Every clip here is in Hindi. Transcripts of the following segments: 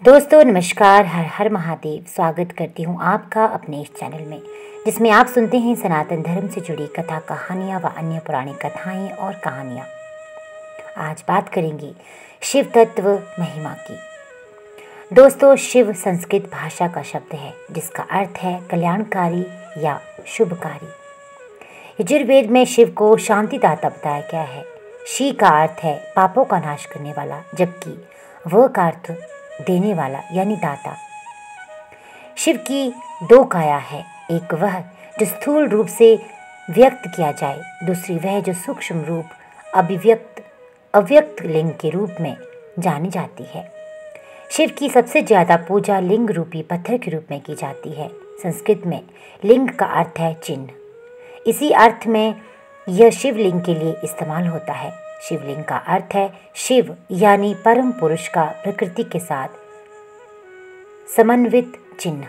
दोस्तों नमस्कार, हर हर महादेव। स्वागत करती हूँ आपका अपने इस चैनल में, जिसमें आप सुनते हैं सनातन धर्म से जुड़ी कथा कहानियाँ व अन्य पौराणिक कथाएँ और कहानियाँ। आज बात करेंगे शिव तत्व महिमा की। दोस्तों, शिव संस्कृत भाषा का शब्द है जिसका अर्थ है कल्याणकारी या शुभकारी। यजुर्वेद में शिव को शांतिदाता बताया गया है। शी का अर्थ है पापों का नाश करने वाला, जबकि व का अर्थ देने वाला यानी दाता। शिव की दो काया है, एक वह जो स्थूल रूप से व्यक्त किया जाए, दूसरी वह जो सूक्ष्म रूप अव्यक्त लिंग के रूप में जानी जाती है। शिव की सबसे ज़्यादा पूजा लिंग रूपी पत्थर के रूप में की जाती है। संस्कृत में लिंग का अर्थ है चिन्ह। इसी अर्थ में यह शिवलिंग के लिए इस्तेमाल होता है। शिवलिंग का अर्थ है शिव यानी परम पुरुष का प्रकृति के साथ समन्वित चिन्ह।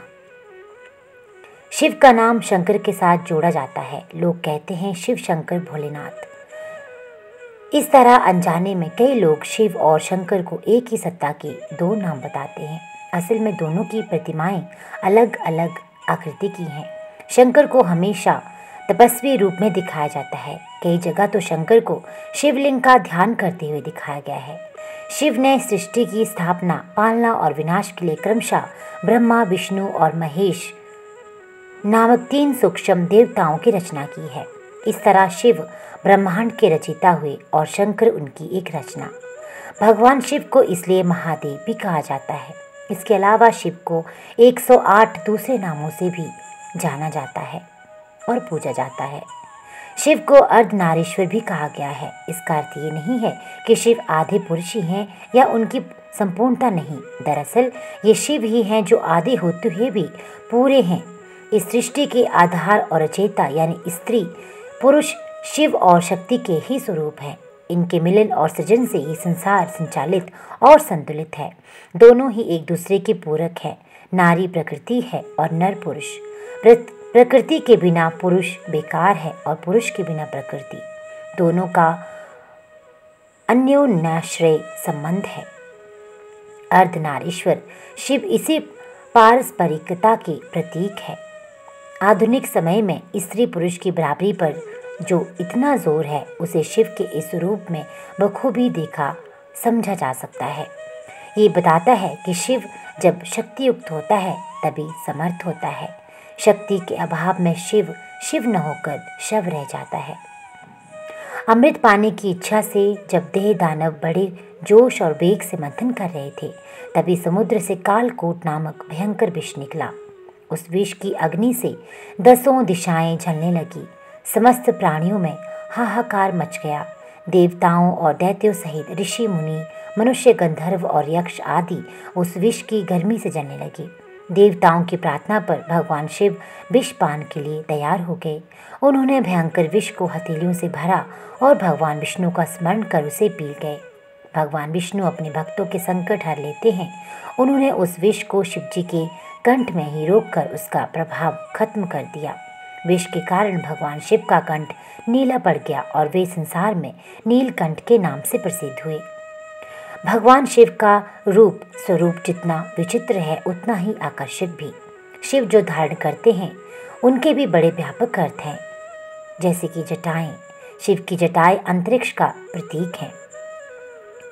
शिव का नाम शंकर के साथ जोड़ा जाता है। लोग कहते हैं शिव शंकर भोलेनाथ। इस तरह अनजाने में कई लोग शिव और शंकर को एक ही सत्ता के दो नाम बताते हैं। असल में दोनों की प्रतिमाएं अलग अलग आकृति की हैं। शंकर को हमेशा तपस्वी रूप में दिखाया जाता है। कई जगह तो शंकर को शिवलिंग का ध्यान करते हुए दिखाया गया है। शिव ने सृष्टि की स्थापना, पालना और विनाश के लिए क्रमशः ब्रह्मा, विष्णु और महेश नामक 3 सूक्ष्म देवताओं की रचना की है। इस तरह शिव ब्रह्मांड के रचयिता हुए और शंकर उनकी एक रचना। भगवान शिव को इसलिए महादेव भी कहा जाता है। इसके अलावा शिव को 108 दूसरे नामों से भी जाना जाता है और पूजा जाता है। शिव को अर्धनारीश्वर भी कहा गया है। इसका अर्थ ये नहीं है कि शिव आधे पुरुष ही हैं या उनकी संपूर्णता नहीं। दरअसल ये शिव ही हैं जो आदि होते हुए भी पूरे हैं। इस सृष्टि के आधार और रचयिता यानी स्त्री पुरुष शिव और शक्ति के ही स्वरूप हैं। इनके मिलन और सृजन से ही संसार संचालित और संतुलित है। दोनों ही एक दूसरे के पूरक है। नारी प्रकृति है और नर पुरुष। प्रकृति के बिना पुरुष बेकार है और पुरुष के बिना प्रकृति। दोनों का अन्योन्याश्रय संबंध है। अर्धनारीश्वर शिव इसी पारस्परिकता के प्रतीक है। आधुनिक समय में स्त्री पुरुष की बराबरी पर जो इतना जोर है, उसे शिव के इस रूप में बखूबी देखा समझा जा सकता है। ये बताता है कि शिव जब शक्तियुक्त होता है तभी समर्थ होता है। शक्ति के अभाव में शिव शिव न होकर शव रह जाता है। अमृत पाने की इच्छा से जब देह दानव बड़े जोश और वेग से मंथन कर रहे थे, तभी समुद्र से कालकूट नामक भयंकर विष निकला। उस विष की अग्नि से 10 दिशाएं जलने लगी। समस्त प्राणियों में हाहाकार मच गया। देवताओं और दैत्यों सहित ऋषि मुनि, मनुष्य, गंधर्व और यक्ष आदि उस विष की गर्मी से जलने लगे। देवताओं की प्रार्थना पर भगवान शिव विष पान के लिए तैयार हो गए। उन्होंने भयंकर विष को हथेलियों से भरा और भगवान विष्णु का स्मरण कर उसे पी गए। भगवान विष्णु अपने भक्तों के संकट हर लेते हैं। उन्होंने उस विष को शिव जी के कंठ में ही रोककर उसका प्रभाव खत्म कर दिया। विष के कारण भगवान शिव का कंठ नीला पड़ गया और वे संसार में नीलकंठ के नाम से प्रसिद्ध हुए। भगवान शिव का रूप स्वरूप जितना विचित्र है, उतना ही आकर्षक भी। शिव जो धारण करते हैं उनके भी बड़े व्यापक अर्थ हैं, जैसे कि जटाएं। शिव की जटाएं अंतरिक्ष का प्रतीक है।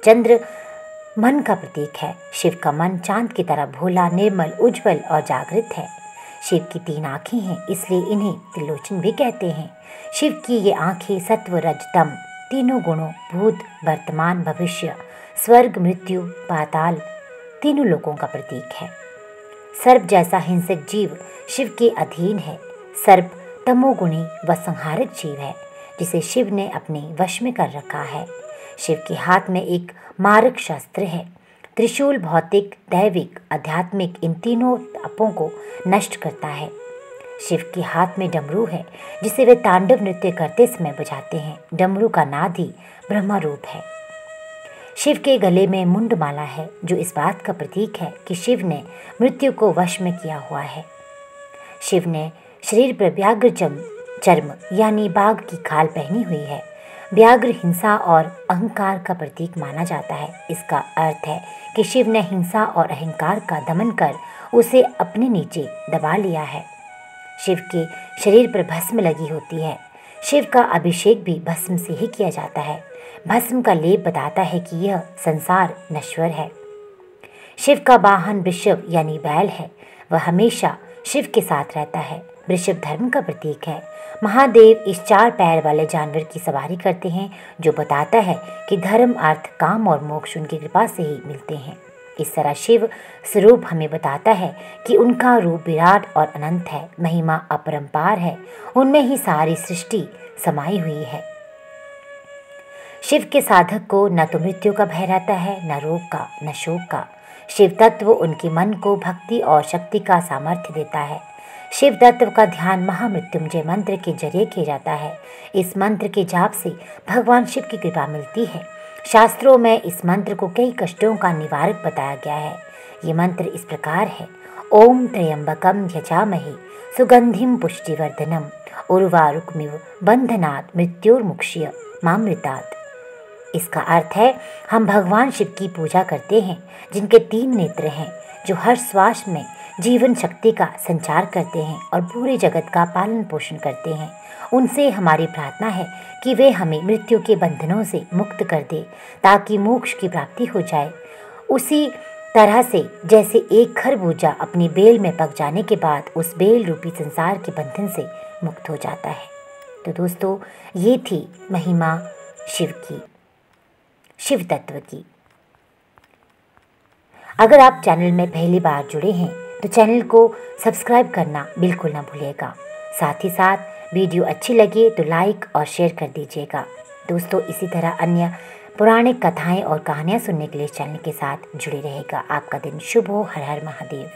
चंद्र मन का प्रतीक है। शिव का मन चांद की तरह भोला, निर्मल, उज्जवल और जागृत है। शिव की 3 आँखें हैं, इसलिए इन्हें त्रिलोचन भी कहते हैं। शिव की ये आँखें सत्व, रज, तम तीनों गुणों, भूत, वर्तमान, भविष्य, स्वर्ग, मृत्यु, पाताल तीनों लोकों का प्रतीक है। सर्प जैसा हिंसक जीव शिव के अधीन है। सर्प तमोगुणी व संहारक जीव है, जिसे शिव ने अपने वश में कर रखा है। शिव के हाथ में एक मारक शस्त्र है। त्रिशूल भौतिक, दैविक, आध्यात्मिक इन तीनों तापों को नष्ट करता है। शिव के हाथ में डमरू है, जिसे वे तांडव नृत्य करते समय बजाते हैं। डमरू का नाद ही ब्रह्मा रूप है। शिव के गले में मुंडमाला है, जो इस बात का प्रतीक है कि शिव ने मृत्यु को वश में किया हुआ है। शिव ने शरीर पर व्याघ्र चर्म यानी बाघ की खाल पहनी हुई है। व्याघ्र हिंसा और अहंकार का प्रतीक माना जाता है। इसका अर्थ है कि शिव ने हिंसा और अहंकार का दमन कर उसे अपने नीचे दबा लिया है। शिव के शरीर पर भस्म लगी होती है। शिव का अभिषेक भी भस्म से ही किया जाता है। भस्म का लेप बताता है कि यह संसार नश्वर है। शिव का वाहन वृषभ यानी बैल है। वह हमेशा शिव के साथ रहता है। वृषभ धर्म का प्रतीक है। महादेव इस 4 पैर वाले जानवर की सवारी करते हैं, जो बताता है कि धर्म, अर्थ, काम और मोक्ष उनकी कृपा से ही मिलते हैं। इस तरह शिव स्वरूप हमें बताता है कि उनका रूप विराट और अनंत है, महिमा अपरंपार है, उनमें ही सारी सृष्टि समाई हुई है। शिव के साधक को न तो मृत्यु का भय रहता है, न रोग का, न शोक का। शिव तत्व उनके मन को भक्ति और शक्ति का सामर्थ्य देता है। शिव तत्व का ध्यान महामृत्युंजय मंत्र के जरिए किया जाता है। इस मंत्र के जाप से भगवान शिव की कृपा मिलती है। शास्त्रों में इस मंत्र को कई कष्टों का निवारक बताया गया है। ये मंत्र इस प्रकार है: ओम त्र्यंबकम यजामहे सुगंधिम पुष्टिवर्धनम उर्वारुकमिव बंधनात् मृत्युर्मुक्ष्य मामृतात्। इसका अर्थ है, हम भगवान शिव की पूजा करते हैं, जिनके 3 नेत्र हैं, जो हर श्वास में जीवन शक्ति का संचार करते हैं और पूरे जगत का पालन पोषण करते हैं। उनसे हमारी प्रार्थना है कि वे हमें मृत्यु के बंधनों से मुक्त कर दे, ताकि मोक्ष की प्राप्ति हो जाए। उसी तरह से जैसे एक खरबूजा अपनी बेल में पक जाने के बाद उस बेल रूपी संसार के बंधन से मुक्त हो जाता है। तो दोस्तों, ये थी महिमा शिव की, शिव तत्व की। अगर आप चैनल में पहली बार जुड़े हैं तो चैनल को सब्सक्राइब करना बिल्कुल ना भूलिएगा। साथ ही साथ वीडियो अच्छी लगे तो लाइक और शेयर कर दीजिएगा। दोस्तों, इसी तरह अन्य पौराणिक कथाएं और कहानियां सुनने के लिए चैनल के साथ जुड़े रहेगा। आपका दिन शुभ हो। हर हर महादेव।